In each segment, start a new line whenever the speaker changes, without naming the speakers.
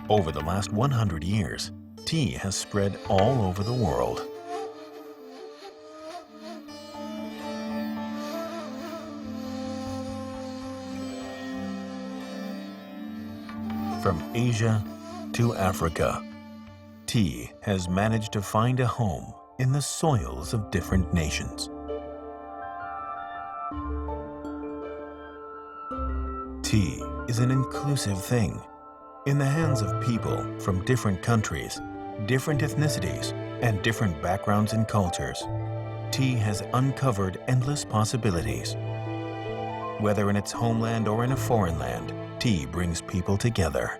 Over the last 100 years, tea has spread all over the world. From Asia to Africa, tea has managed to find a home in the soils of different nations. Tea is an inclusive thing. In the hands of people from different countries, different ethnicities, and different backgrounds and cultures, tea has uncovered endless possibilities. Whether in its homeland or in a foreign land, tea brings people together.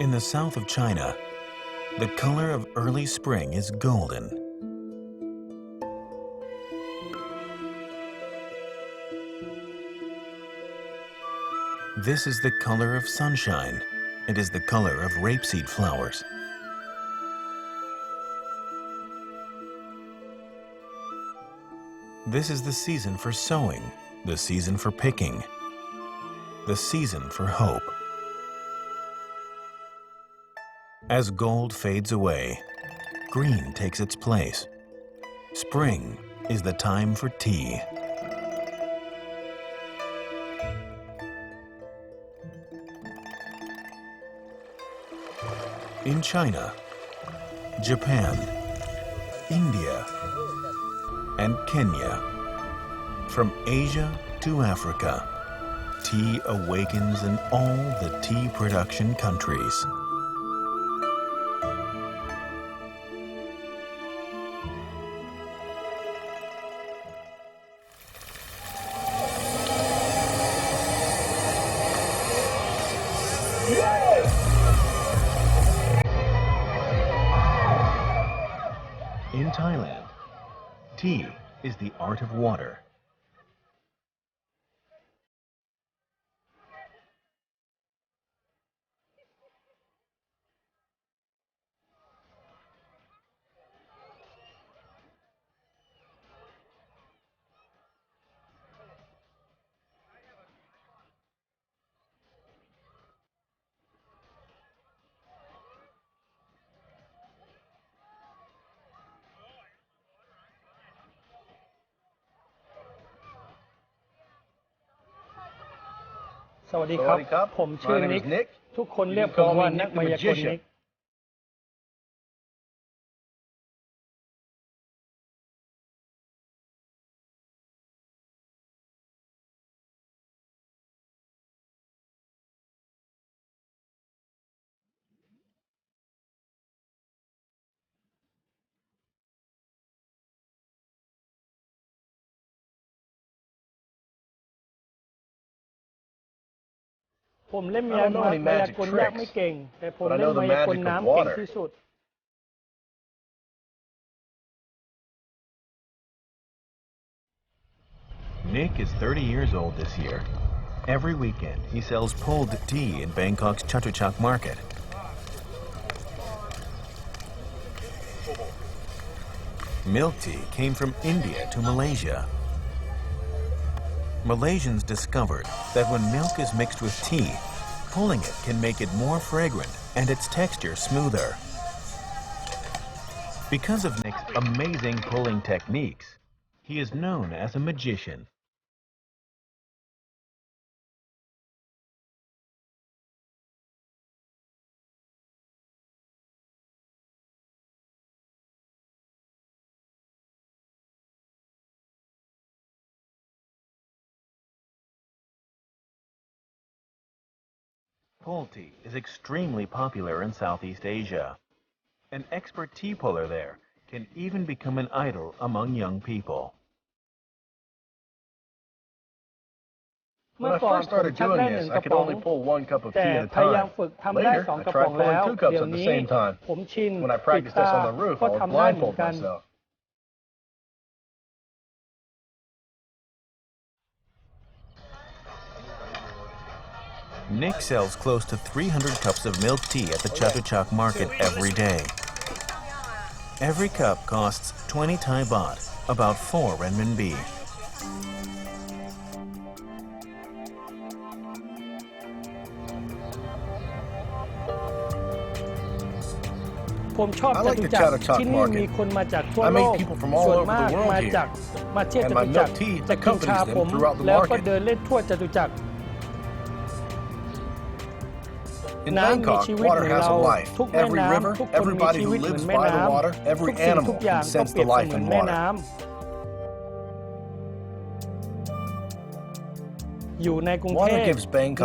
In the south of China, the color of early spring is golden. This is the color of sunshine. It is the color of rapeseed flowers. This is the season for sowing, the season for picking, the season for hope. As gold fades away, green takes its place. Spring is the time for tea. In China, Japan, India, and Kenya, from Asia to Africa, tea awakens in all the tea production countries. In Thailand, tea is the art of water.
สวัสดีครับผมชื่อนิกทุกคนเรียกผมว่านักมายากลนิกผมเล่นมายากลยากไม่เก่งแต่ผมเล่นมายากลน้ำเก่งที่สุด
Nick is 30 years old this year. Every weekend, he sells pulled tea in Bangkok's Chatuchak market. Milk tea came from India to Malaysia. Malaysians discovered that when milk is mixed with tea, pulling it can make it more fragrant and its texture smoother. Because of Nick's amazing pulling techniques, he is known as a magician. Pull tea is extremely popular in Southeast Asia. An expert tea puller there can even become an idol among young people.
เมื่อก่อนผมชักได้1 กระป๋องแต่พยายามฝึกทำได้2 กระป๋องแล้วเดี๋ยวนี้ผมชินปิดตาก็ทำได้เหมือนกัน
Nick sells close to 300 cups of milk tea at the Chatuchak market every day. Every cup costs 20 Thai baht, about 4 renminbi.
ผมชอบจตุจักรที่นี่มีคนมาจากทั่วโลกส่วนมากมาเที่ยวจตุจักรจะกินชาผมแล้วก็เดินเล่นทั่วจตุจักรน้ำมีชีวิตเหมือนเราทุกแม่น้ำทุกคนมีชีวิตเหมือนแม่น้ำทุกสิ่งทุกอย่างก็เปรียบเสมือนแม่น้ำอยู่ในกรุงเทพ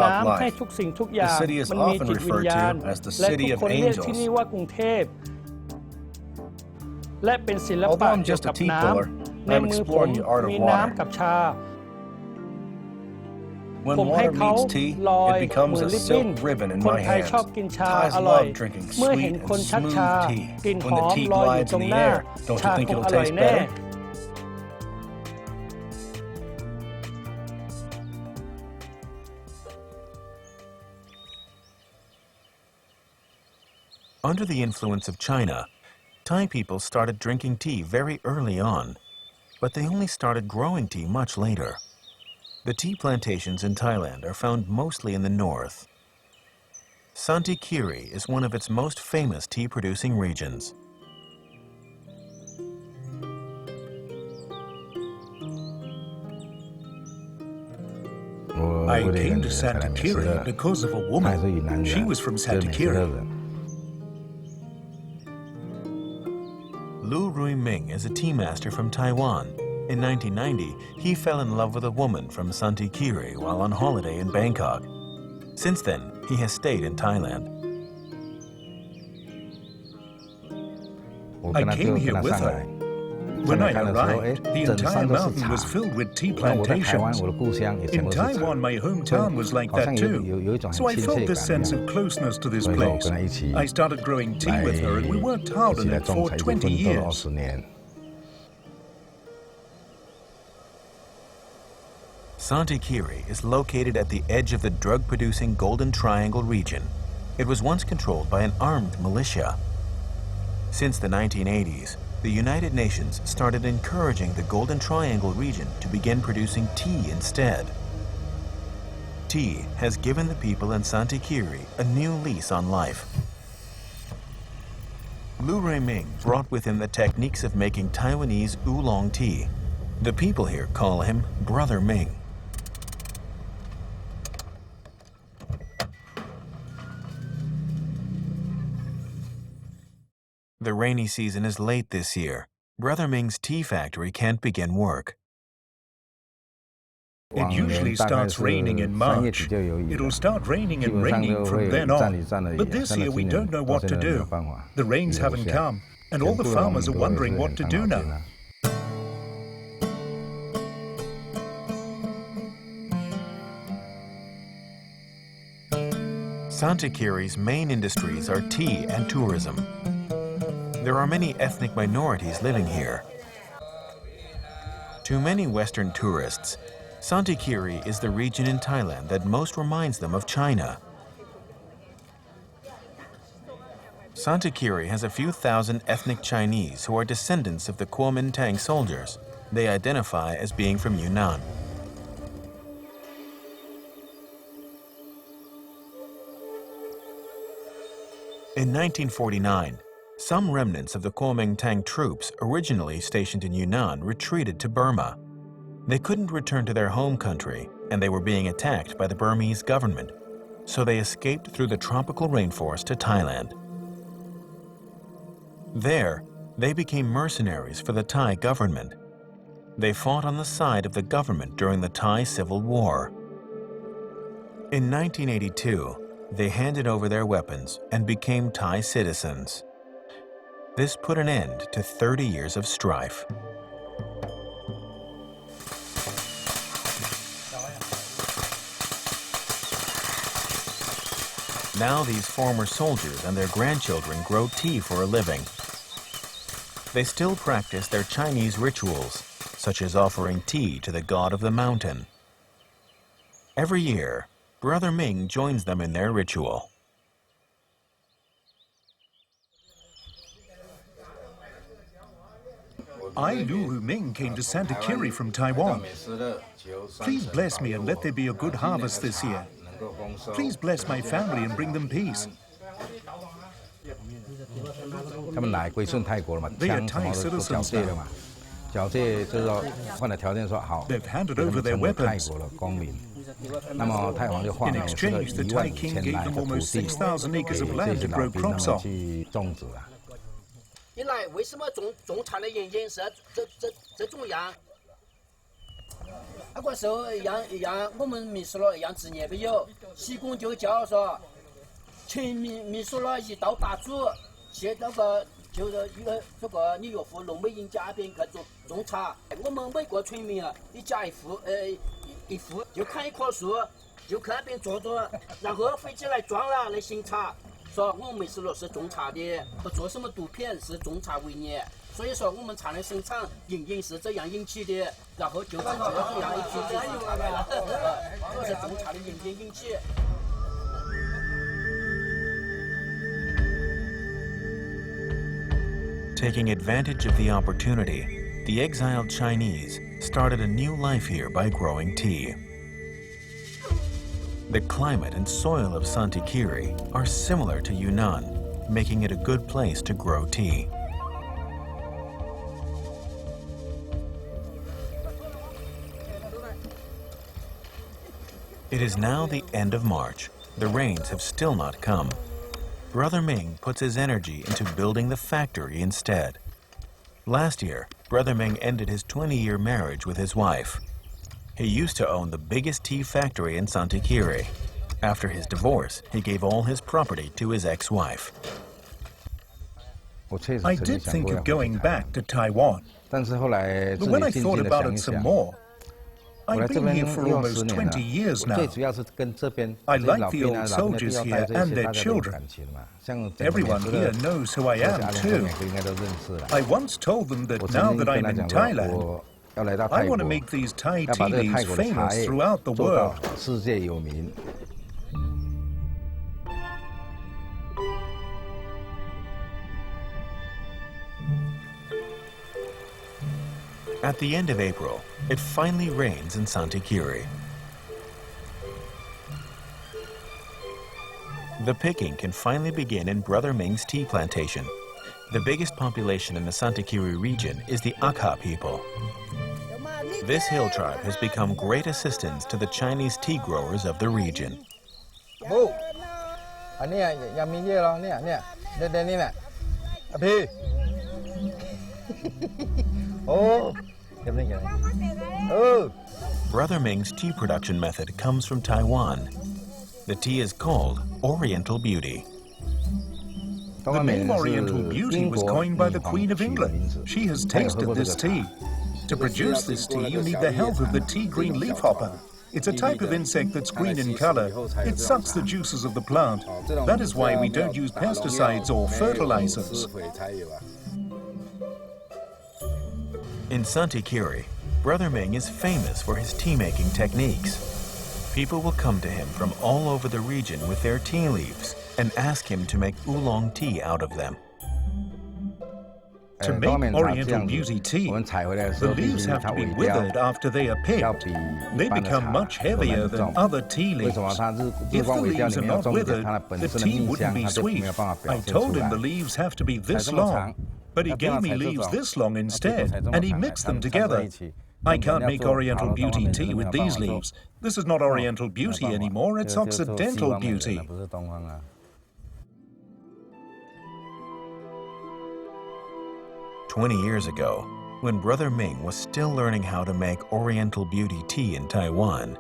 น้ำให้ทุกสิ่งทุกอย่างมันมีจิตวิญญาณและทุกคนเรียกที่นี่ว่ากรุงเทพและเป็นศิลปะเกี่ยวกับน้ำในมือผมมีน้ำกับชาผมให้เขาลอยเหมือนลิบบิ้นคนไทยชอบกินชาอร่อยเมื่อเห็นคนชักชากลิ่นหอมลอยอยู่ตรงหน้าชาคงอร่อยแน่
Under the influence of China, Thai people started drinking tea very early on, but they only started growing tea much later. The tea plantations in Thailand are found mostly in the north. Santikiri is one of its most famous tea-producing regions.
I came to Santikiri because of a woman. She was from Santikiri.
Lu Rui Ming is a tea master from Taiwan. In 1990, he fell in love with a woman from Santikiri while on holiday in Bangkok. Since then, he has stayed in Thailand.
I came here with her. When I arrived, the entire mountain was filled with tea plantations. In Taiwan, my hometown was like that too. So I felt this sense of closeness to this place. I started growing tea with her and we worked hard on it for 20 years.
Santikiri is located at the edge of the drug-producing Golden Triangle region. It was once controlled by an armed militia. Since the 1980s, the United Nations started encouraging the Golden Triangle region to begin producing tea instead. Tea has given the people in Santikiri a new lease on life. Lu Rui Ming brought with him the techniques of making Taiwanese oolong tea. The people here call him Brother Ming. The rainy season is late this year. Brother Ming's tea factory can't begin work.
It usually starts raining in March. It'll start raining and raining from then on. But this year we don't know what to do. The rains haven't come, and all the farmers are wondering what to do now.
Santikiri's main industries are tea and tourism. There are many ethnic minorities living here. To many Western tourists, Santikiri is the region in Thailand that most reminds them of China. Santikiri has a few thousand ethnic Chinese who are descendants of the Kuomintang soldiers. They identify as being from Yunnan. In 1949, some remnants of the Kuomintang troops originally stationed in Yunnan retreated to Burma. They couldn't return to their home country, and they were being attacked by the Burmese government, so they escaped through the tropical rainforest to Thailand. There, they became mercenaries for the Thai government. They fought on the side of the government during the Thai Civil War. In 1982, they handed over their weapons and became Thai citizens. This put an end to 30 years of strife. Now these former soldiers and their grandchildren grow tea for a living. They still practice their Chinese rituals, such as offering tea to the god of the mountain. Every year, Brother Ming joins them in their ritual.
I, Lu Ming, came to Santa Kiri from Taiwan. Please bless me and let there be a good harvest this year. Please bless my family and bring them peace. They are Thai citizens now. They've handed over their weapons. In exchange, the Thai king gave them almost 6,000 acres of land to grow crops on.
一来，为什么种茶的原因是这种样？那个时候让我们民宿了，让职业没有，西贡就叫说，请民宿了一到八组，去那个就是一个这个你岳父农美营家边去种茶。我们每个村民啊，一家一户就砍一棵树，就去那边坐着，然后飞机来装了来行茶。 说我们美食路是种茶的，不做什么毒品，是种茶为业。所以说我们茶的生产营运是这样引起的，然后就是这样一批种茶来了，这是种茶的营运引起。
Taking advantage of the opportunity, the exiled Chinese started a new life here by growing tea. The climate and soil of Santa Kiri are similar to Yunnan, making it a good place to grow tea. It is now the end of March. The rains have still not come. Brother Ming puts his energy into building the factory instead. Last year, Brother Ming ended his 20-year marriage with his wife. He used to own the biggest tea factory in Santa Kiri. After his divorce, he gave all his property to his ex-wife.
I did think of going back to Taiwan, but when I thought about it some more, I've been here for almost 20 years now. I like the old soldiers here and their children. Everyone here knows who I am too. I once told them that now that I'm in Thailand, I want to make these Thai tea leaves famous throughout the world.
At the end of April, it finally rains in Santa Kiri. The picking can finally begin in Brother Ming's tea plantation. The biggest population in the Santa Kiri region is the Akha people. This hill tribe has become great assistance to the Chinese tea growers of the region. Brother Ming's tea production method comes from Taiwan. The tea is called Oriental Beauty.
The name Oriental Beauty was coined by the Queen of England. She has tasted this tea. To produce this tea, you need the help of the tea green leafhopper. It's a type of insect that's green in color. It sucks the juices of the plant. That is why we don't use pesticides or fertilizers.
In Santa Kiri, Brother Ming is famous for his tea-making techniques. People will come to him from all over the region with their tea leaves and ask him to make oolong tea out of them.
To make Oriental Beauty tea, the leaves have to be withered after they are picked. They become much heavier than other tea leaves. If the leaves are not withered, the tea wouldn't be sweet. I told him the leaves have to be this long, but he gave me leaves this long instead, and he mixed them together. I can't make Oriental Beauty tea with these leaves. This is not Oriental Beauty anymore, it's Occidental Beauty.
"20 years ago, when Brother Ming was still learning how to make Oriental Beauty tea in Taiwan,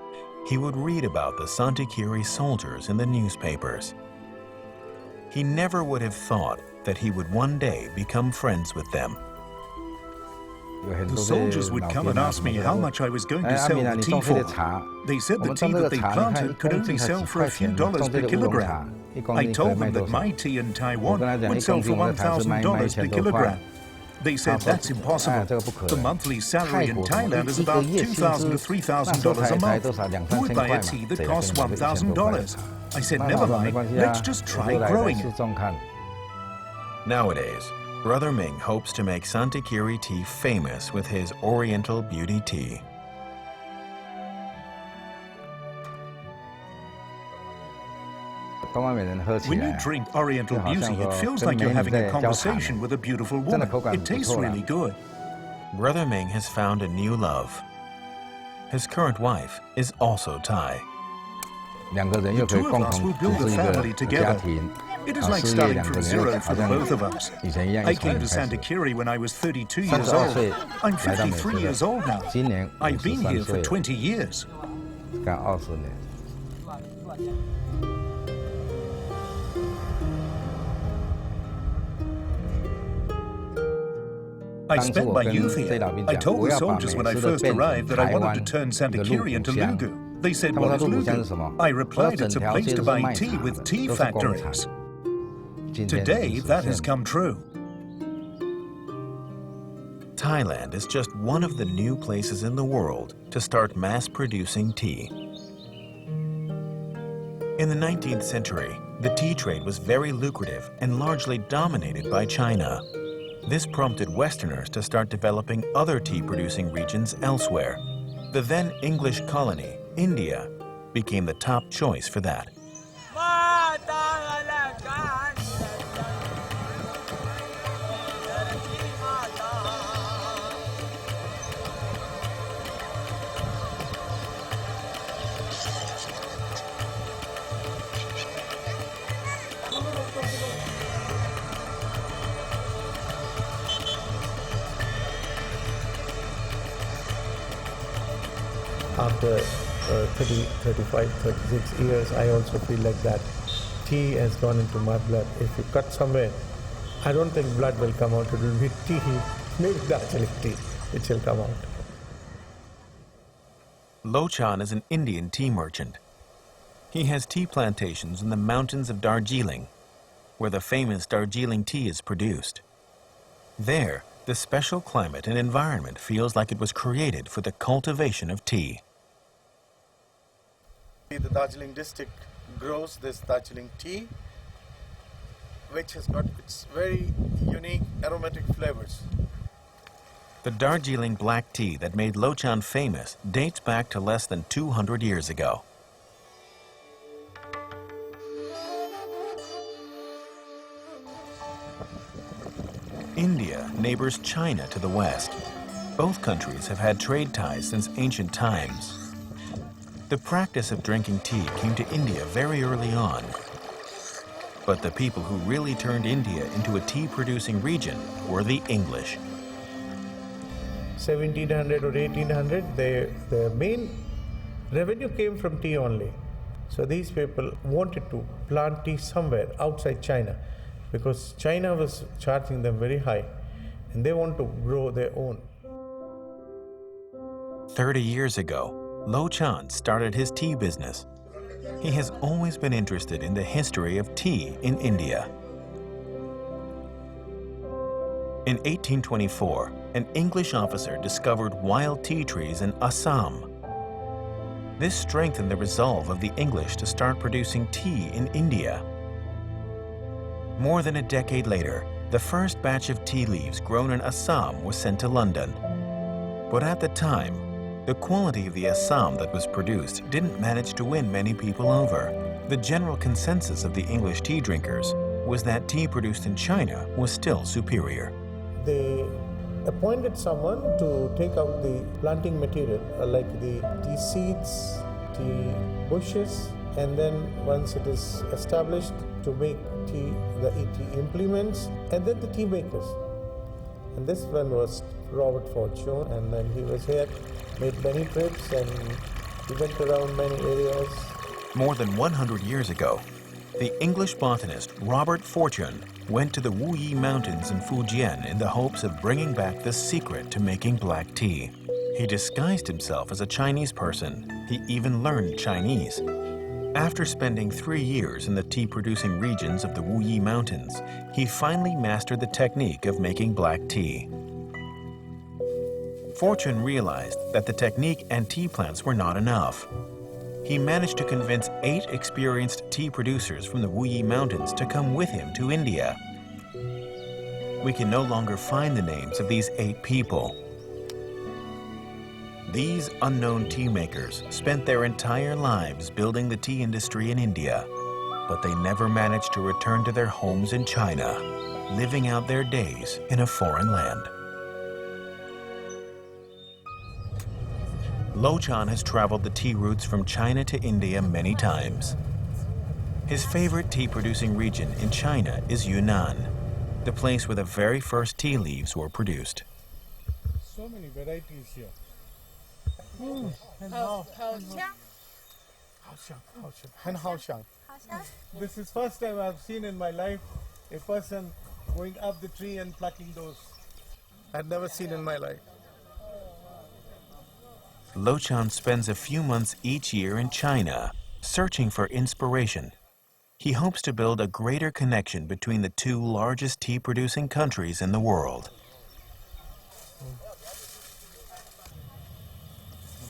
he would read about the Santa Kiri soldiers in the newspapers. He never would have thought that he would one day become friends with them.
The soldiers would come and ask me how much I was going to sell the tea for. They said the tea that they planted could only sell for a few dollars per kilogram. I told them that my tea in Taiwan would sell for $1,000 per kilogram. They said that's impossible. The monthly salary in Thailand is about $2,000 to $3,000 a month. Who would buy a tea that costs $1,000? I said, never mind, let's just try growing it.
Nowadays, Brother Ming hopes to make Santikiri tea famous with his Oriental Beauty tea.
When you drink Oriental Beauty, it feels like you're having a conversation with a beautiful woman. It tastes really good.
Brother Ming has found a new love. His current wife is also Thai.
The two of us will build a family together. It is like starting from zero for the both of us. I came to Santikiri when I was 32 years old. I'm 53 years old now. I've been here for 20 years. I spent my youth here. I told the soldiers when I first arrived that I wanted to turn Santikiri into Lugu. They said, what is Lugu? I replied, it's a place to buy tea with tea factories. Today, that has come true.
Thailand is just one of the new places in the world to start mass-producing tea. In the 19th century, the tea trade was very lucrative and largely dominated by China. This prompted Westerners to start developing other tea-producing regions elsewhere. The then English colony, India, became the top choice for that.
After 30, 35, 36 years, I also feel like that tea has gone into my blood. If you cut somewhere, I don't think blood will come out. It will be tea, maybe Darjeeling tea, which will come out.
Lochan is an Indian tea merchant. He has tea plantations in the mountains of Darjeeling, where the famous Darjeeling tea is produced. There, the special climate and environment feels like it was created for the cultivation of tea.
The Darjeeling district grows this Darjeeling tea, which has got its very unique aromatic flavors.
The Darjeeling black tea that made Lochan famous dates back to less than 200 years ago. India neighbors China to the west. Both countries have had trade ties since ancient times. The practice of drinking tea came to India very early on. But the people who really turned India into a tea-producing region were the English.
1700 or 1800, their main revenue came from tea only. So these people wanted to plant tea somewhere outside China because China was charging them very high and they want to grow their own.
30 years ago, Lochan started his tea business. He has always been interested in the history of tea in India. In 1824, an English officer discovered wild tea trees in Assam. This strengthened the resolve of the English to start producing tea in India. More than a decade later, the first batch of tea leaves grown in Assam was sent to London. But at the time, the quality of the Assam that was produced didn't manage to win many people over. The general consensus of the English tea drinkers was that tea produced in China was still superior.
They appointed someone to take out the planting material, like the tea seeds, tea bushes, and then once it is established, to make tea, the tea implements, and then the tea makers. And this one was Robert Fortune, and then he was here, made many trips, and he went around many areas.
More than 100 years ago, the English botanist Robert Fortune went to the Wuyi Mountains in Fujian in the hopes of bringing back the secret to making black tea. He disguised himself as a Chinese person. He even learned Chinese. After spending 3 years in the tea-producing regions of the Wuyi Mountains, he finally mastered the technique of making black tea. Fortune realized that the technique and tea plants were not enough. He managed to convince 8 experienced tea producers from the Wuyi Mountains to come with him to India. We can no longer find the names of these 8 people. These unknown tea makers spent their entire lives building the tea industry in India, but they never managed to return to their homes in China, living out their days in a foreign land. Lochan has traveled the tea routes from China to India many times. His favorite tea-producing region in China is Yunnan, the place where the very first tea leaves were produced.
So many varieties here. This is first time I've seen in my life a person going up the tree and plucking those. I'd never seen in my life.
Lochan spends a few months each year in China, searching for inspiration. He hopes to build a greater connection between the 2 largest tea-producing countries in the world.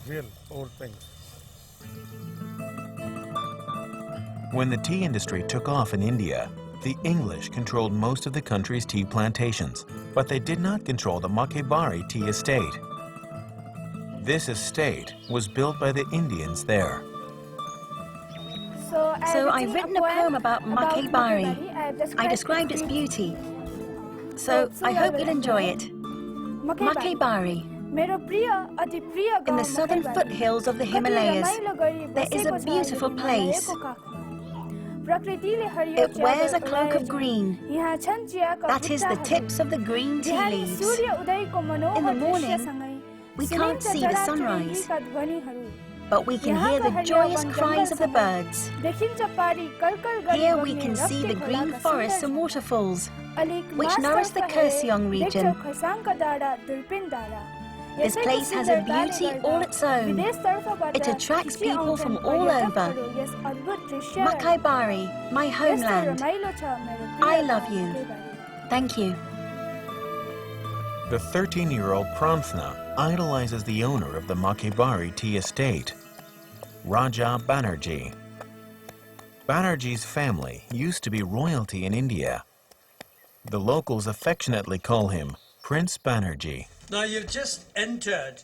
Real old things.
When the tea industry took off in India, the English controlled most of the country's tea plantations, but they did not control the Makebari tea estate. This estate was built by the Indians there.
So I've written a poem about Makebari. I described its beauty. So I hope you'll enjoy it. Makebari. In the southern foothills of the Himalayas, there is a beautiful place. It wears a cloak of green. That is the tips of the green tea leaves. In the morning, we can't see the sunrise, but we can hear the joyous cries of the birds. Here we can see the green forests and waterfalls, which nourish the Kurseong region. This place has a beauty all its own. It attracts people from all over. Makebari, my homeland. I love you. Thank you.
The 13-year-old Pranthna idolizes the owner of the Makebari tea estate, Raja Banerjee. Banerjee's family used to be royalty in India. The locals affectionately call him Prince Banerjee.
Now you've just entered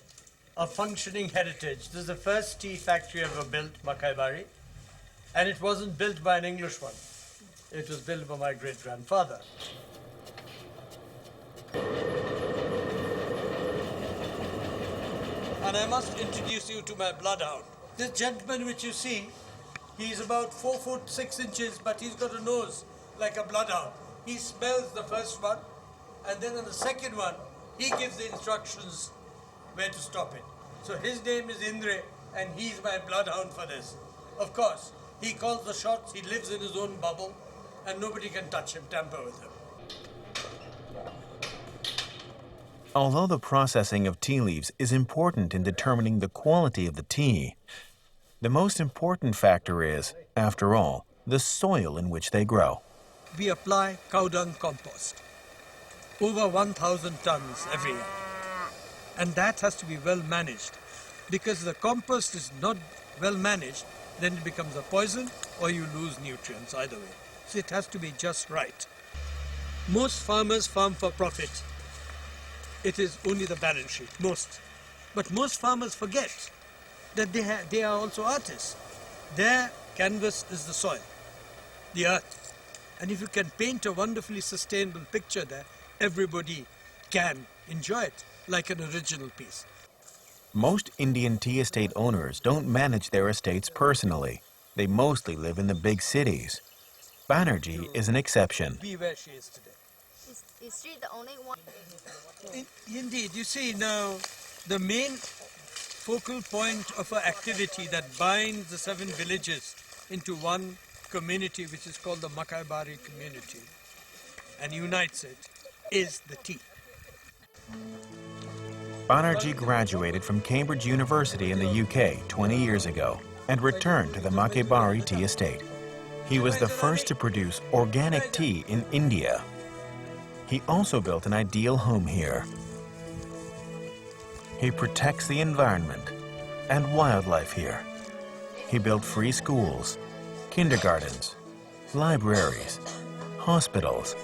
a functioning heritage. This is the first tea factory ever built, Makebari, and it wasn't built by an English one. It was built by my great-grandfather. And I must introduce you to my bloodhound. This gentleman which you see, he's about 4 foot 6 inches, but he's got a nose like a bloodhound. He smells the first one, and then on the second one, he gives the instructions where to stop it. So his name is Indre, and he's my bloodhound for this. Of course, he calls the shots, he lives in his own bubble, and nobody can touch him, tamper with him.
Although the processing of tea leaves is important in determining the quality of the tea, the most important factor is, after all, the soil in which they grow.
We apply cow dung compost, over 1,000 tons every year. And that has to be well managed, because if the compost is not well managed, then it becomes a poison or you lose nutrients either way. So it has to be just right. Most farmers farm for profit. It is only the balance sheet, most. But most farmers forget that they are also artists. Their canvas is the soil, the earth. And if you can paint a wonderfully sustainable picture there, everybody can enjoy it like an original piece.
Most Indian tea estate owners don't manage their estates personally. They mostly live in the big cities. Banerjee is an exception.
Be where she is today.
Is she the only one?
Indeed, you see now, the main focal point of her activity that binds the 7 villages into one community, which is called the Makebari community, and unites it is the tea.
Banerjee graduated from Cambridge University in the UK 20 years ago and returned to the Makebari tea estate. He was the first to produce organic tea in India. He also built an ideal home here. He protects the environment and wildlife here. He built free schools, kindergartens, libraries, hospitals,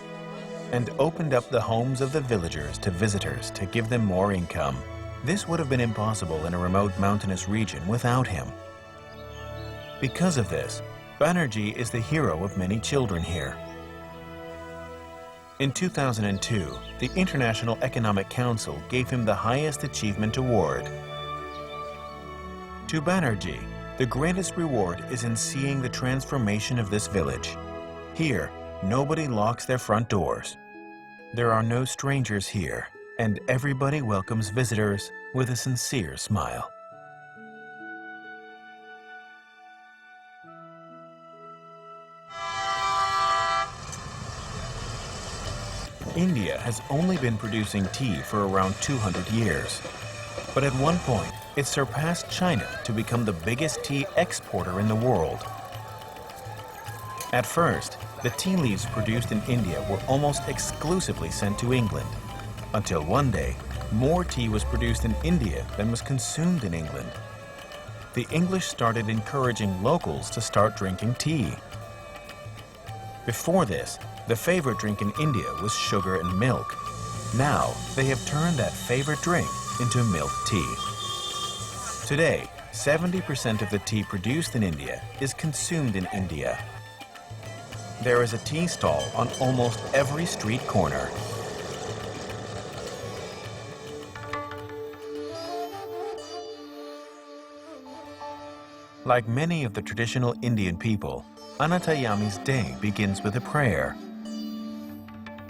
and opened up the homes of the villagers to visitors to give them more income. This would have been impossible in a remote mountainous region without him. Because of this, Banerjee is the hero of many children here. In 2002, the International Economic Council gave him the highest achievement award. To Banerjee, the greatest reward is in seeing the transformation of this village. Here, nobody locks their front doors. There are no strangers here, and everybody welcomes visitors with a sincere smile. India has only been producing tea for around 200 years. But at one point, it surpassed China to become the biggest tea exporter in the world. At first, the tea leaves produced in India were almost exclusively sent to England, until one day, more tea was produced in India than was consumed in England. The English started encouraging locals to start drinking tea. Before this, the favorite drink in India was sugar and milk. Now, they have turned that favorite drink into milk tea. Today, 70% of the tea produced in India is consumed in India. There is a tea stall on almost every street corner. Like many of the traditional Indian people, Anatayami's day begins with a prayer.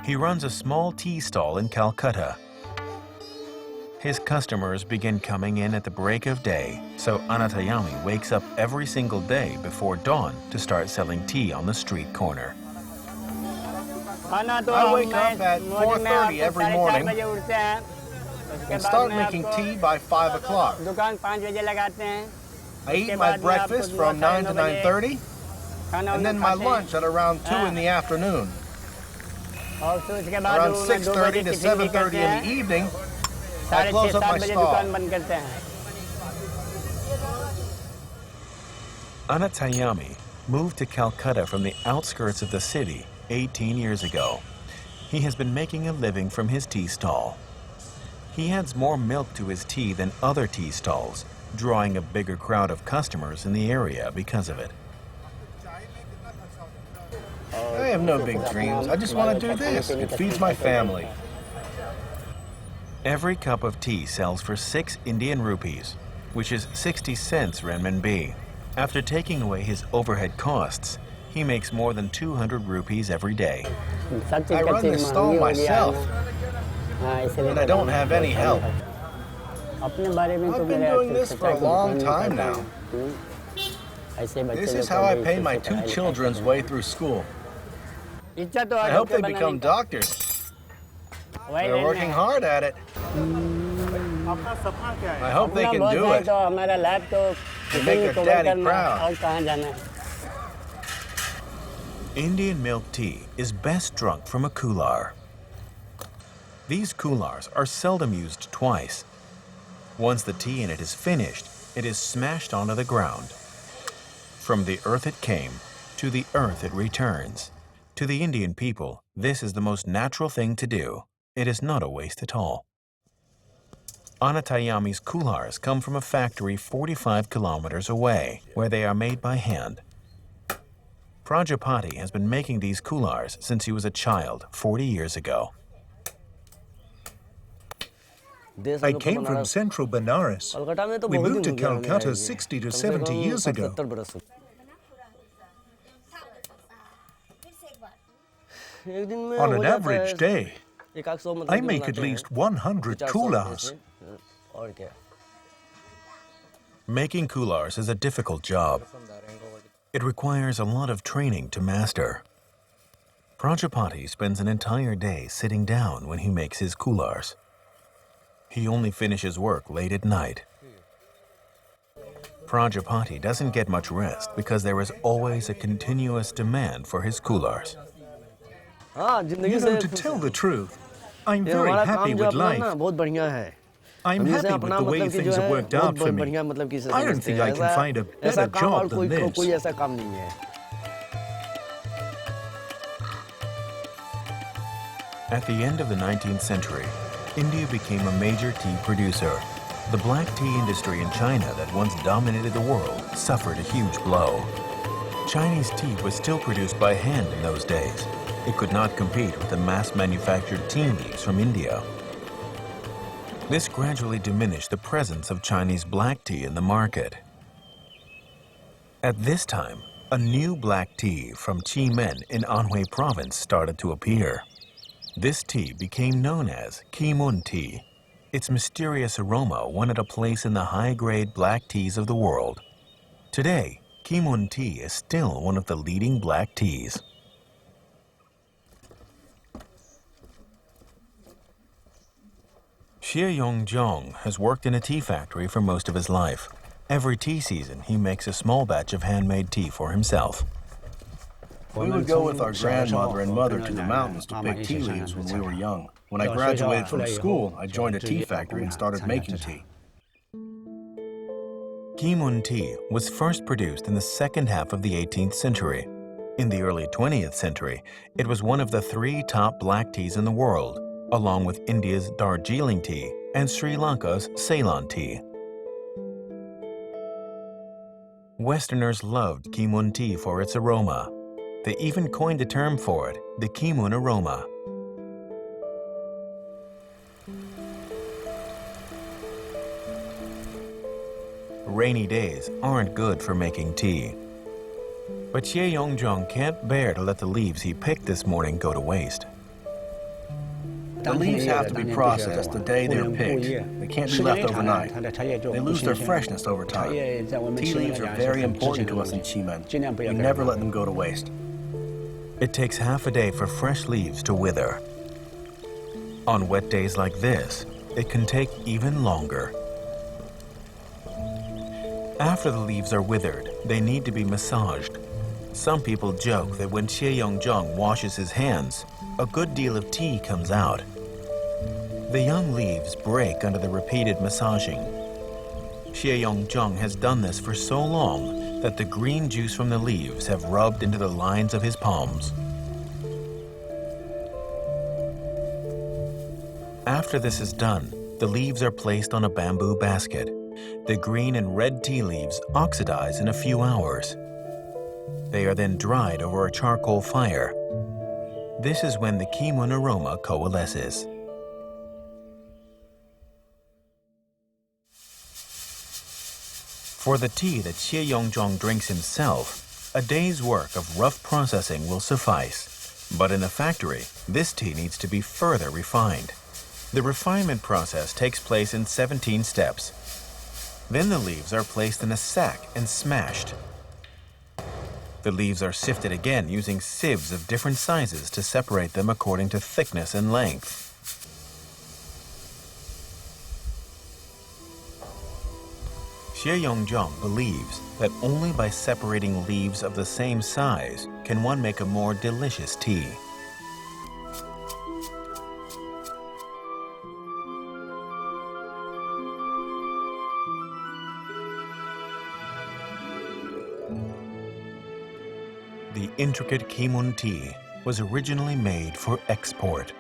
He runs a small tea stall in Calcutta. His customers begin coming in at the break of day, so Anatayami wakes up every single day before dawn to start selling tea on the street corner.
I wake up at 4:30 every morning and start making tea by 5 o'clock. I eat my breakfast from 9 to 9:30, and then my lunch at around 2 in the afternoon. Around 6:30 to 7:30 in the evening, I close up my stall.
Anatayami moved to Calcutta from the outskirts of the city 18 years ago. He has been making a living from his tea stall. He adds more milk to his tea than other tea stalls, drawing a bigger crowd of customers in the area because of it.
I have no big dreams. I just want to do this. It feeds my family.
Every cup of tea sells for 6 Indian rupees, which is 60 cents renminbi. After taking away his overhead costs, he makes more than 200 rupees every day.
I run this stall myself, and I don't have any help. I've been doing this for a long time now. This is how I pay my 2 children's way through school. I hope they become doctors. They're working hard at it. I hope they can do it to make their daddy proud.
Indian milk tea is best drunk from a coolar. These coolars are seldom used twice. Once the tea in it is finished, it is smashed onto the ground. From the earth it came, to the earth it returns. To the Indian people, this is the most natural thing to do. It is not a waste at all. Anatayami's coolars come from a factory 45 kilometers away, where they are made by hand. Prajapati has been making these coolars since he was a child 40 years ago.
I came from central Benares. We moved to Calcutta 60 to 70 years ago. On an average day, I make at least 100 coolars.
Making coolars is a difficult job. It requires a lot of training to master. Prajapati spends an entire day sitting down when he makes his coolars. He only finishes work late at night. Prajapati doesn't get much rest because there is always a continuous demand for his coolars.
You know, to tell the truth, I'm very happy with life. I'm happy with the way things have worked out for me. I don't think I can find a better job than this.
At the end of the 19th century, India became a major tea producer. The black tea industry in China that once dominated the world suffered a huge blow. Chinese tea was still produced by hand in those days. It could not compete with the mass-manufactured tea leaves from India. This gradually diminished the presence of Chinese black tea in the market. At this time, a new black tea from Ximen in Anhui province started to appear. This tea became known as Kimun tea. Its mysterious aroma won it a place in the high-grade black teas of the world. Today, Kimun tea is still one of the leading black teas. Xie Yongzhong has worked in a tea factory for most of his life. Every tea season, he makes a small batch of handmade tea for himself.
We would go with our grandmother and mother to the mountains to pick tea leaves when we were young. When I graduated from school, I joined a tea factory and started making tea.
Kimun tea was first produced in the second half of the 18th century. In the early 20th century, it was one of the 3 top black teas in the world, along with India's Darjeeling tea and Sri Lanka's Ceylon tea. Westerners loved Kimun tea for its aroma. They even coined a term for it, the Kimun aroma. Rainy days aren't good for making tea. But Xie Yongzhong can't bear to let the leaves he picked this morning go to waste.
The leaves have to be processed the day they're picked. They can't be left overnight. They lose their freshness over time. Tea leaves are very important to us in Ximen. We never let them go to waste.
It takes half a day for fresh leaves to wither. On wet days like this, it can take even longer. After the leaves are withered, they need to be massaged. Some people joke that when Xie Yongzhong washes his hands, a good deal of tea comes out. The young leaves break under the repeated massaging. Xie Yongzhong has done this for so long that the green juice from the leaves have rubbed into the lines of his palms. After this is done, the leaves are placed on a bamboo basket. The green and red tea leaves oxidize in a few hours. They are then dried over a charcoal fire. This is when the Kimun aroma coalesces. For the tea that Xie Yongzhong drinks himself, a day's work of rough processing will suffice. But in a factory, this tea needs to be further refined. The refinement process takes place in 17 steps. Then the leaves are placed in a sack and smashed. The leaves are sifted again using sieves of different sizes to separate them according to thickness and length. Xie Yongzhong believes that only by separating leaves of the same size can one make a more delicious tea. The intricate Kimun tea was originally made for export.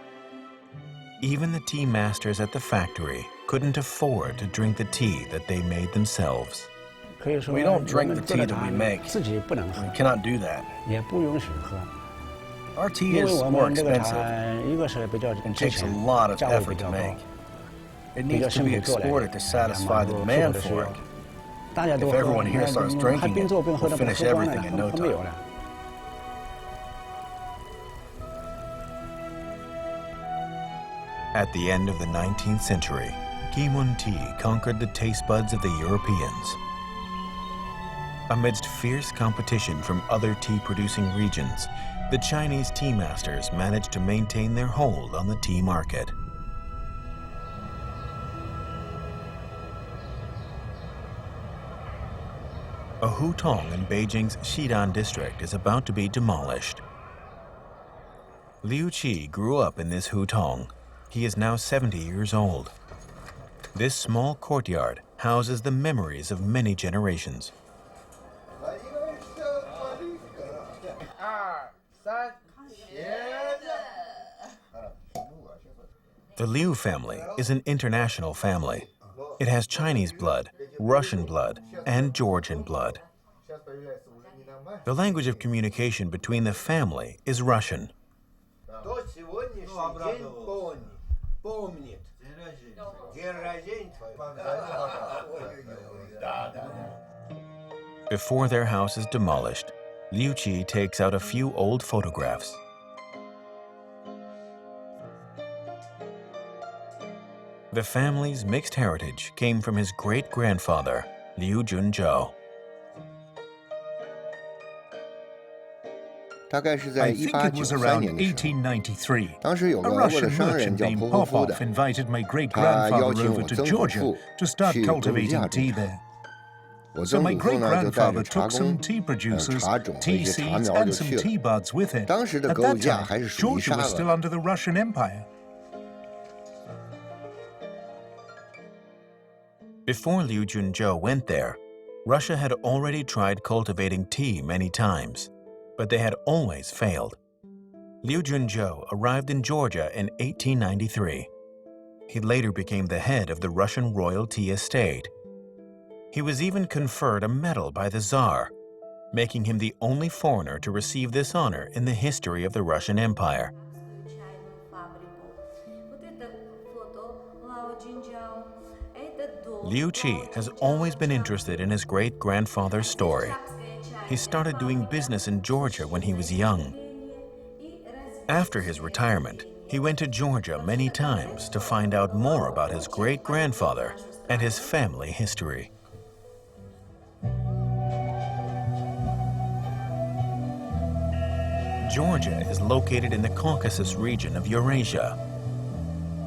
Even the tea masters at the factory couldn't afford to drink the tea that they made themselves.
We don't drink the tea that we make. We cannot do that. Our tea is more expensive and takes a lot of effort to make. It needs to be exported to satisfy the demand for it. If everyone here starts drinking it, we'll finish everything in no time.
At the end of the 19th century, Kimun tea conquered the taste buds of the Europeans. Amidst fierce competition from other tea-producing regions, the Chinese tea masters managed to maintain their hold on the tea market. A hutong in Beijing's Xidan district is about to be demolished. Liu Qi grew up in this hutong. He is now 70 years old. This small courtyard houses the memories of many generations. The Liu family is an international family. It has Chinese blood, Russian blood, and Georgian blood. The language of communication between the family is Russian. Before their house is demolished, Liu Qi takes out a few old photographs. The family's mixed heritage came from his great-grandfather, Liu Junzhou.
I think it was around 1893. A Russian merchant named Popov invited my great-grandfather over to Georgia to start cultivating tea there. So my great-grandfather took some tea producers, tea seeds, and some tea buds with him. At that time, Georgia was still under the Russian Empire.
Before Liu Junzhou went there, Russia had already tried cultivating tea many times, but they had always failed. Liu Junzhou arrived in Georgia in 1893. He later became the head of the Russian royal tea estate. He was even conferred a medal by the Tsar, making him the only foreigner to receive this honor in the history of the Russian Empire. Liu Qi has always been interested in his great-grandfather's story. He started doing business in Georgia when he was young. After his retirement, he went to Georgia many times to find out more about his great-grandfather and his family history. Georgia is located in the Caucasus region of Eurasia.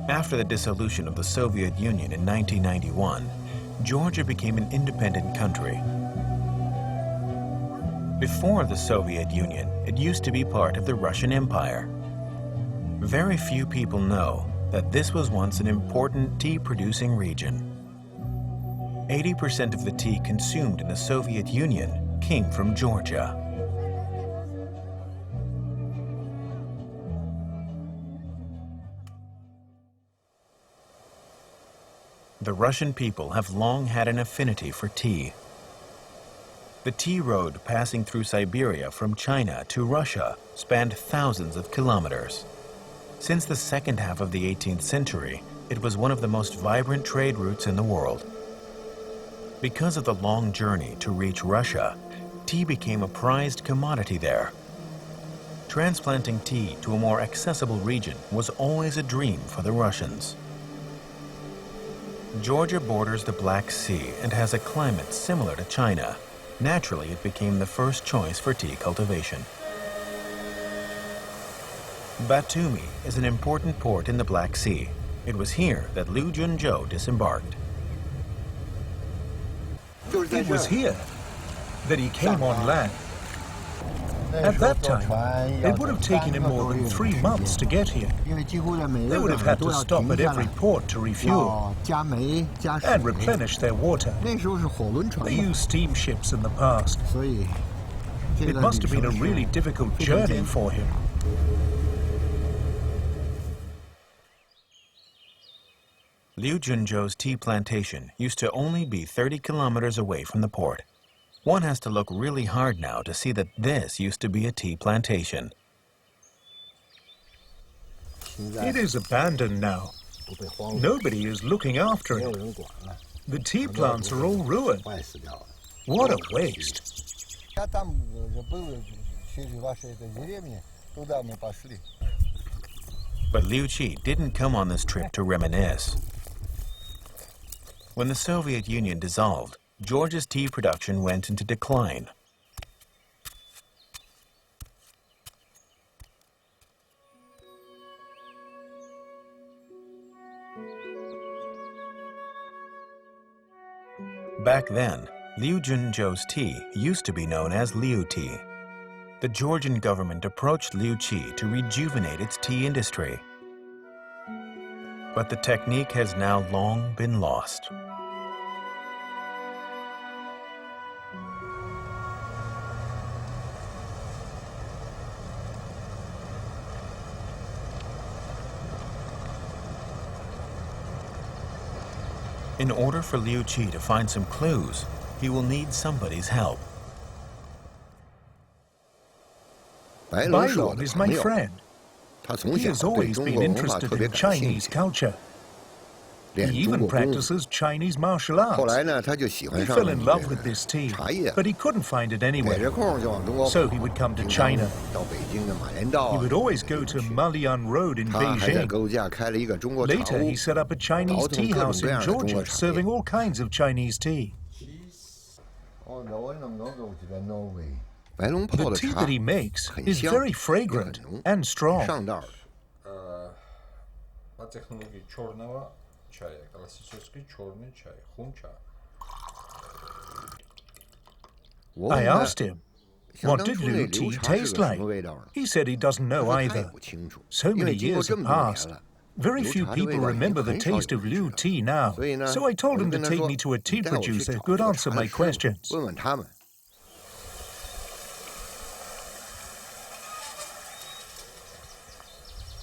After the dissolution of the Soviet Union in 1991, Georgia became an independent country. Before the Soviet Union, it used to be part of the Russian Empire. Very few people know that this was once an important tea-producing region. 80% of the tea consumed in the Soviet Union came from Georgia. The Russian people have long had an affinity for tea. The tea road passing through Siberia from China to Russia spanned thousands of kilometers. Since the second half of the 18th century, it was one of the most vibrant trade routes in the world. Because of the long journey to reach Russia, tea became a prized commodity there. Transplanting tea to a more accessible region was always a dream for the Russians. Georgia borders the Black Sea and has a climate similar to China. Naturally, it became the first choice for tea cultivation. Batumi is an important port in the Black Sea. It was here that Liu Junzhou disembarked.
It was here that he came on land. At that time, it would have taken him more than 3 months to get here. They would have had to stop at every port to refuel and replenish their water. They used steamships in the past. It must have been a really difficult journey for him.
Liu Junzhou's tea plantation used to only be 30 kilometers away from the port. One has to look really hard now to see that this used to be a tea plantation.
It is abandoned now. Nobody is looking after it. The tea plants are all ruined. What a waste.
But Liu Qi didn't come on this trip to reminisce. When the Soviet Union dissolved, Georgia's tea production went into decline. Back then, Liu Junzhou's tea used to be known as Liu tea. The Georgian government approached Liu Qi to rejuvenate its tea industry. But the technique has now long been lost. In order for Liu Qi to find some clues, he will need somebody's help.
Bailong is my friend. He has always been interested in Chinese culture. He even practices Chinese martial arts. He fell in love with this tea, but he couldn't find it anywhere. So he would come to China. He would always go to Malian Road in Beijing. Later, he set up a Chinese tea house in Georgia, serving all kinds of Chinese tea. The tea that he makes is very fragrant and strong. I asked him, what did Liu tea taste like? He said he doesn't know either. So many years have passed. Very few people remember the taste of Liu tea now. So I told him to take me to a tea producer who could answer my questions.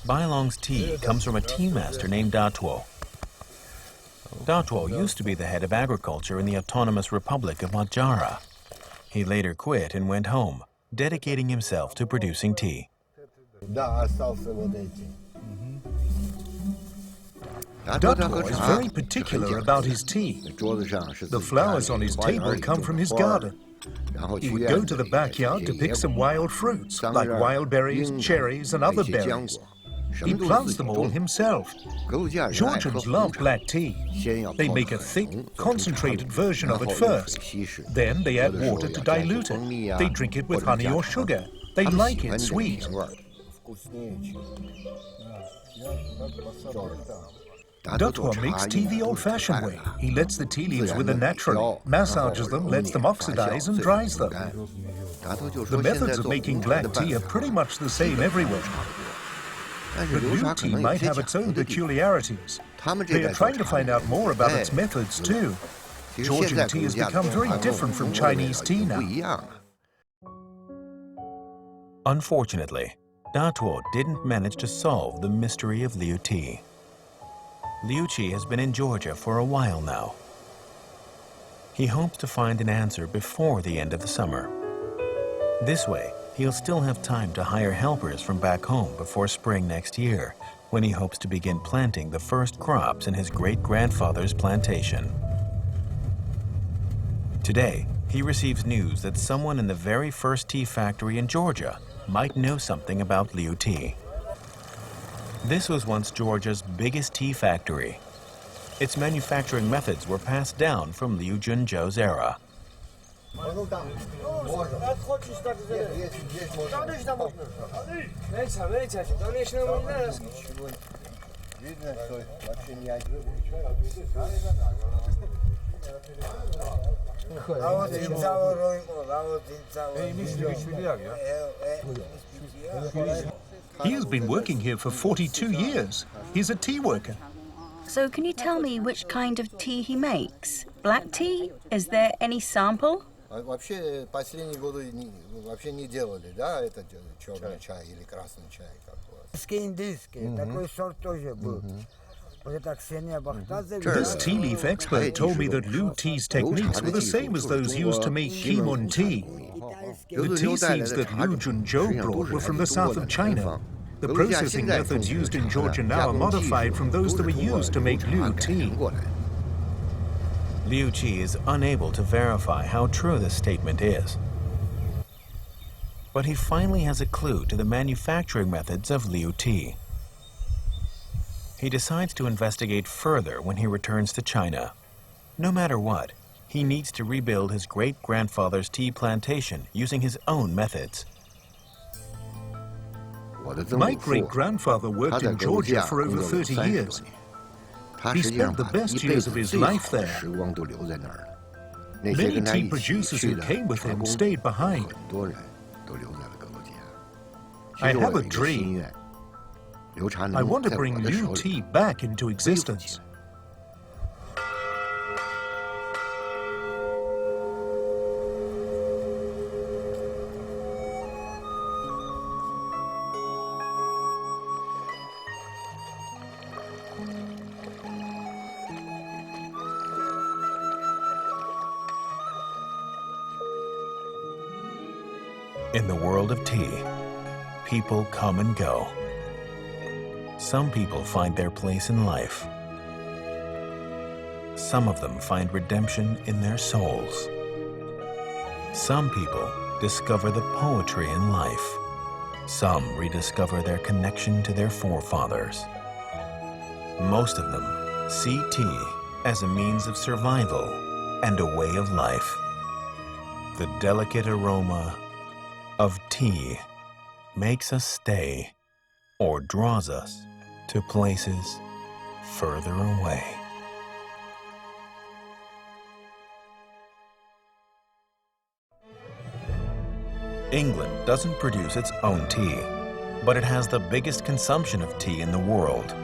Bailong's tea comes from a tea master named Datuo. Datuo used to be the head of agriculture in the Autonomous Republic of Madjara. He later quit and went home, dedicating himself to producing tea.
Datuo is very particular about his tea. The flowers on his table come from his garden. He would go to the backyard to pick some wild fruits, like wild berries, cherries, and other berries. He plants them all himself. Georgians love black tea. They make a thick, concentrated version of it first. Then they add water to dilute it. They drink it with honey or sugar. They like it sweet. Datuo makes tea the old-fashioned way. He lets the tea leaves wither naturally, massages them, lets them oxidize, and dries them. The methods of making black tea are pretty much the same everywhere. But Liu tea might have its own peculiarities. They are trying to find out more about its methods too. Georgian tea has become very different from Chinese tea now.
Unfortunately, Datuo didn't manage to solve the mystery of Liu tea. Liu Qi has been in Georgia for a while now. He hopes to find an answer before the end of the summer. This way, he'll still have time to hire helpers from back home before spring next year, when he hopes to begin planting the first crops in his great-grandfather's plantation. Today, he receives news that someone in the very first tea factory in Georgia might know something about Liu tea. This was once Georgia's biggest tea factory. Its manufacturing methods were passed down from Liu Junzhou's era.
He has been working here for 42 years. He's a tea worker.
So can you tell me which kind of tea he makes? Black tea? Is there any sample?
Вообще последние годы вообще не делали, да, это черный чай или красный чай, как у вас.
Индийский, такой сорт тоже был.
This tea leaf expert told me that Liu tea's techniques were the same as those used to make Kimun tea. The tea seeds that Liu Junzhou brought were from the south of China. The processing methods used in Georgia now are modified from those that were used to make Liu tea.
Liu Qi is unable to verify how true this statement is. But he finally has a clue to the manufacturing methods of Liu tea. He decides to investigate further when he returns to China. No matter what, he needs to rebuild his great-grandfather's tea plantation using his own methods.
My great-grandfather worked in Georgia for over 30 years. He spent the best years of his life there. Many tea producers who came with him stayed behind. I have a dream. I want to bring new tea back into existence.
In the world of tea, people come and go. Some people find their place in life. Some of them find redemption in their souls. Some people discover the poetry in life. Some rediscover their connection to their forefathers. Most of them see tea as a means of survival and a way of life. The delicate aroma of tea makes us stay or draws us to places further away. England doesn't produce its own tea, but it has the biggest consumption of tea in the world.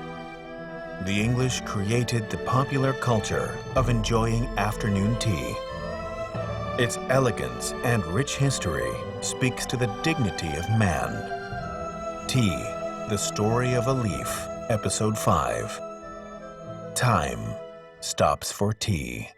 The English created the popular culture of enjoying afternoon tea. Its elegance and rich history speaks to the dignity of man. Tea, the Story of a Leaf, Episode 5. Time stops for tea.